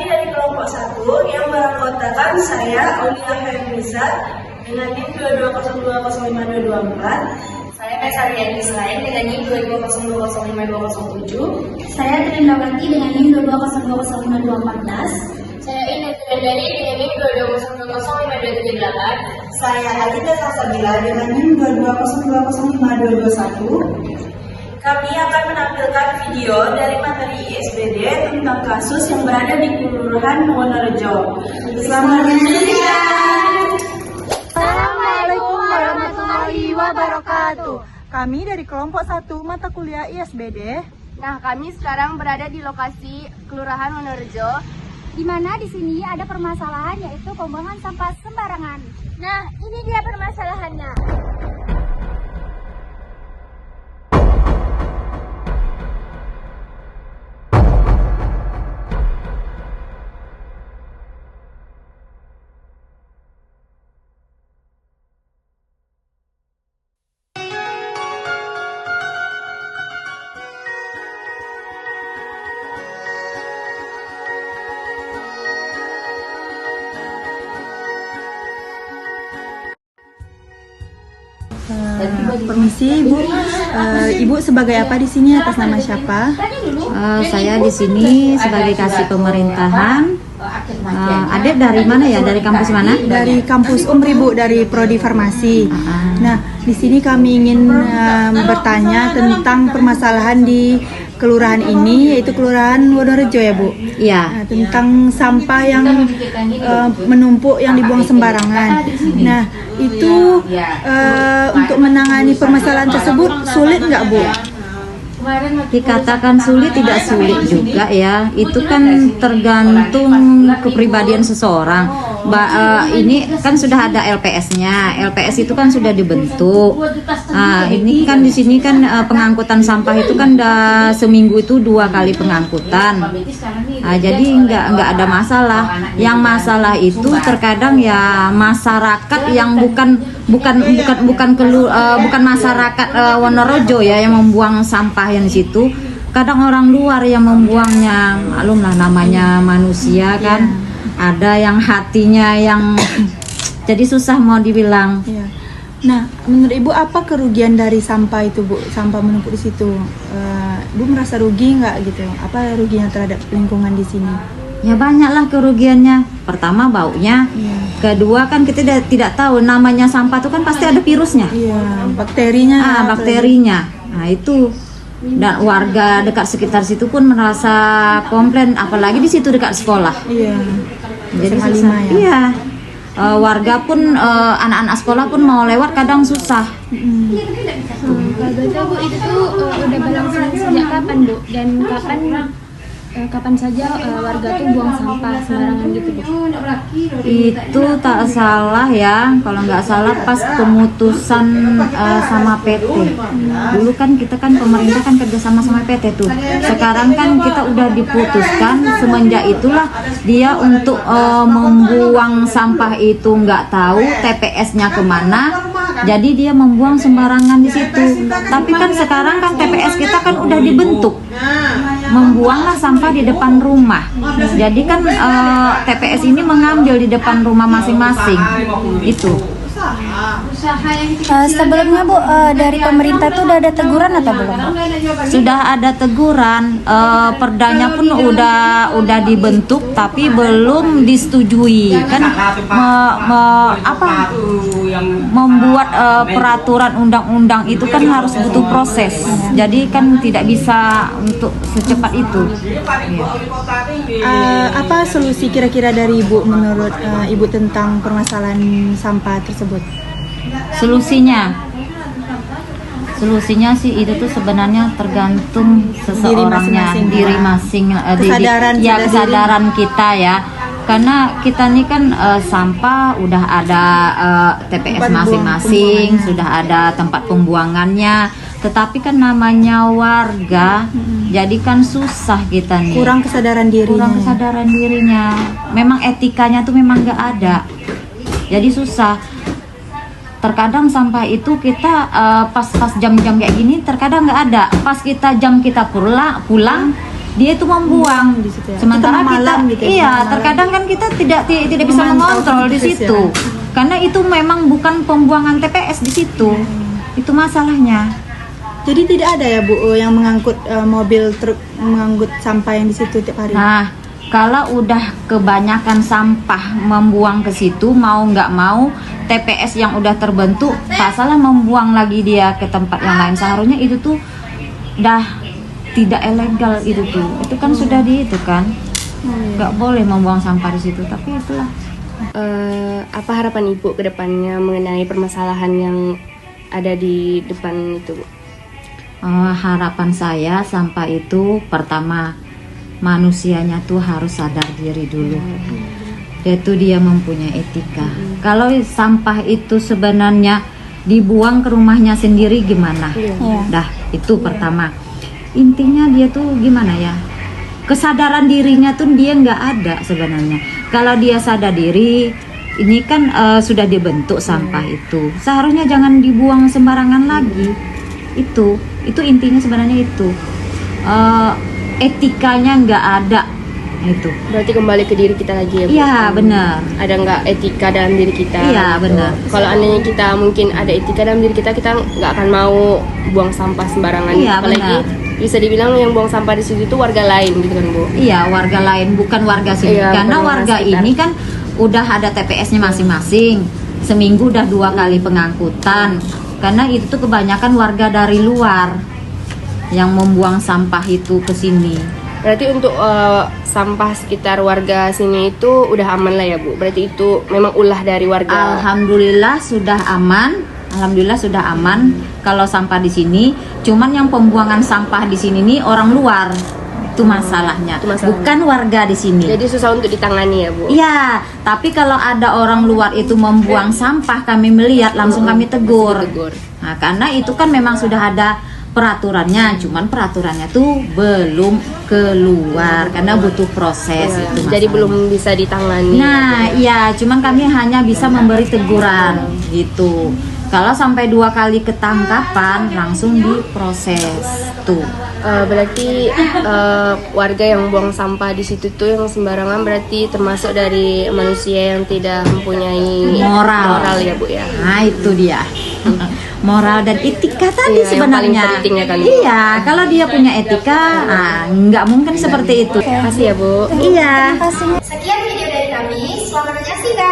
Kami dari kelompok 1 yang beranggotakan saya, Aulia Khairunisa, dengan NIM 220205224. Saya Mesaria Islain dengan NIM 220205207. Saya Trindawati dengan NIM 220205214. Saya Ines Dari dengan NIM 220205278. Saya Adita Salsabila dengan NIM 220205221. Kami akan menampilkan video dari materi ISBD tentang kasus yang berada di Kelurahan Wonorejo. Selamat menyaksikan. Assalamualaikum warahmatullahi wabarakatuh. Kami dari kelompok 1 mata kuliah ISBD. Nah, kami sekarang berada di lokasi Kelurahan Wonorejo. Di mana di sini ada permasalahan yaitu pembuangan sampah sembarangan. Nah, ini dia permasalahannya. Permisi Ibu, Ibu sebagai apa di sini, atas nama siapa? Saya di sini sebagai kasih pemerintahan. Adik dari mana ya? Dari kampus mana? Dari kampus Umri Bu, dari Prodi Farmasi. Nah, di sini kami ingin bertanya tentang permasalahan di kelurahan ini, yaitu Kelurahan Wonorejo ya Bu. Iya. Tentang sampah yang menumpuk yang dibuang sembarangan. Nah, itu untuk menangani permasalahan tersebut sulit nggak Bu? Dikatakan sulit, tidak sulit juga ya. Itu kan tergantung kepribadian seseorang. Ini kan sudah ada LPS-nya. LPS itu kan sudah dibentuk. Ini kan di sini kan pengangkutan sampah itu kan seminggu itu 2 kali pengangkutan. Jadi nggak ada masalah. Yang masalah itu terkadang ya masyarakat yang bukan masyarakat Wonorejo ya yang membuang sampah yang di situ. Kadang orang luar yang membuangnya. Maklum lah namanya manusia kan. Ada yang hatinya yang jadi susah mau dibilang. Ya. Nah, menurut Ibu apa kerugian dari sampah itu Bu? Sampah menumpuk di situ. Bu merasa rugi nggak gitu? Apa ruginya terhadap lingkungan di sini? Ya banyaklah kerugiannya. Pertama baunya. Ya. Kedua kan kita tidak tahu namanya sampah itu kan pasti ada virusnya. Iya, bakterinya. Bakterinya. Nah itu. Dan warga dekat sekitar situ pun merasa komplain, apalagi di situ dekat sekolah. Iya. Jadi SMA susah. ya? Iya. Warga pun anak-anak sekolah pun mau lewat kadang susah. Kalau betul Bu, itu tuh udah berlangsung sejak kapan Bu? Dan kapan saja warga tuh buang sampah sembarangan gitu Bu? Itu tak salah ya, kalau nggak salah pas pemutusan sama PT. Dulu kan kita kan pemerintah kan kerja sama PT tuh. Sekarang kan kita udah diputuskan, semenjak itulah dia untuk membuang sampah itu nggak tahu TPS-nya kemana. Jadi dia membuang sembarangan di situ. Tapi kan sekarang kan TPS kita kan udah dibentuk. Membuanglah sampah di depan rumah. Jadi kan TPS ini mengambil di depan rumah masing-masing. Itu. Sebelumnya Bu, dari pemerintah tuh udah ada teguran atau belum? Sudah ada teguran, perdanya pun udah dibentuk tapi belum disetujui kan membuat peraturan undang-undang itu kan harus butuh proses. Jadi kan tidak bisa untuk secepat itu. Apa solusi kira-kira dari Ibu menurut Ibu tentang permasalahan sampah tersebut? Solusinya sih itu tuh sebenarnya tergantung seseorangnya, diri masing, kesadaran kita ya. Karena kita nih kan sampah udah ada TPS masing-masing, sudah ada tempat pembuangannya. Tetapi kan namanya warga, jadi kan susah kita nih. Kurang kesadaran dirinya. Memang etikanya tuh memang nggak ada. Jadi susah. Terkadang sampah itu kita pas jam-jam kayak gini terkadang nggak ada. Pas jam kita pulang dia itu membuang. Di situ ya. Sementara Itu malam kita, gitu ya, iya, malam. terkadang kan kita tidak bisa Memantau mengontrol di terus situ, karena itu memang bukan pembuangan TPS di situ. Itu masalahnya. Jadi tidak ada ya Bu yang mengangkut mobil truk mengangkut sampah yang di situ tiap hari. Nah, kalau udah kebanyakan sampah membuang ke situ, mau nggak mau TPS yang udah terbentuk tak salah membuang lagi dia ke tempat yang lain. Seharusnya itu tuh dah tidak ilegal itu tuh. Itu kan sudah di itu kan. Nggak boleh membuang sampah di situ, tapi itulah. Apa harapan Ibu ke depannya mengenai permasalahan yang ada di depan itu, Bu? Harapan saya sampah itu pertama manusianya tuh harus sadar diri dulu. Yaitu dia mempunyai etika. Kalau sampah itu sebenarnya dibuang ke rumahnya sendiri gimana? Dah itu pertama. Intinya dia tuh gimana ya? Kesadaran dirinya tuh dia nggak ada sebenarnya. Kalau dia sadar diri, ini kan sudah dibentuk sampah itu. Seharusnya jangan dibuang sembarangan lagi. Itu intinya sebenarnya itu. Etikanya nggak ada itu. Berarti kembali ke diri kita lagi ya, Bu? Iya benar. Ada nggak etika dalam diri kita? Iya, gitu. benar. Kalau andainya kita mungkin ada etika dalam diri kita nggak akan mau buang sampah sembarangan. Iya, Apalagi benar. bisa dibilang yang buang sampah di situ itu warga lain gitu kan, Bu? Iya, warga lain bukan warga sini. Iya, Karena bukan warga warga sekitar. ini kan udah ada TPS-nya masing-masing. Seminggu udah 2 kali pengangkutan. Karena itu tuh kebanyakan warga dari luar yang membuang sampah itu ke sini. Berarti untuk sampah sekitar warga sini itu udah aman lah ya, Bu? Berarti itu memang ulah dari warga. Alhamdulillah sudah aman. Alhamdulillah sudah aman kalau sampah di sini. Cuman yang pembuangan sampah di sini nih orang luar. Itu masalahnya. Itu masalahnya. Bukan warga di sini. Jadi susah untuk ditangani ya, Bu? Iya, tapi kalau ada orang luar itu membuang sampah, kami melihat langsung kami tegur. Nah, karena itu kan memang sudah ada peraturannya, cuman peraturannya tuh belum keluar karena butuh proses Ya, itu. jadi masalahnya. belum bisa ditangani. Nah, iya, cuman kami hanya bisa memberi teguran gitu. Kalau sampai 2 kali ketangkapan langsung diproses tuh. Berarti warga yang buang sampah di situ tuh yang sembarangan berarti termasuk dari manusia yang tidak mempunyai Moral ya, Bu ya. Nah, itu dia. Moral dan etika tadi Iya, yang paling sebenarnya. penting ya kan, Bu? Iya, kalau dia punya etika, nggak mungkin seperti itu. Terima kasih ya, Bu. Iya. Sekian video dari kami, selamat menyaksikan.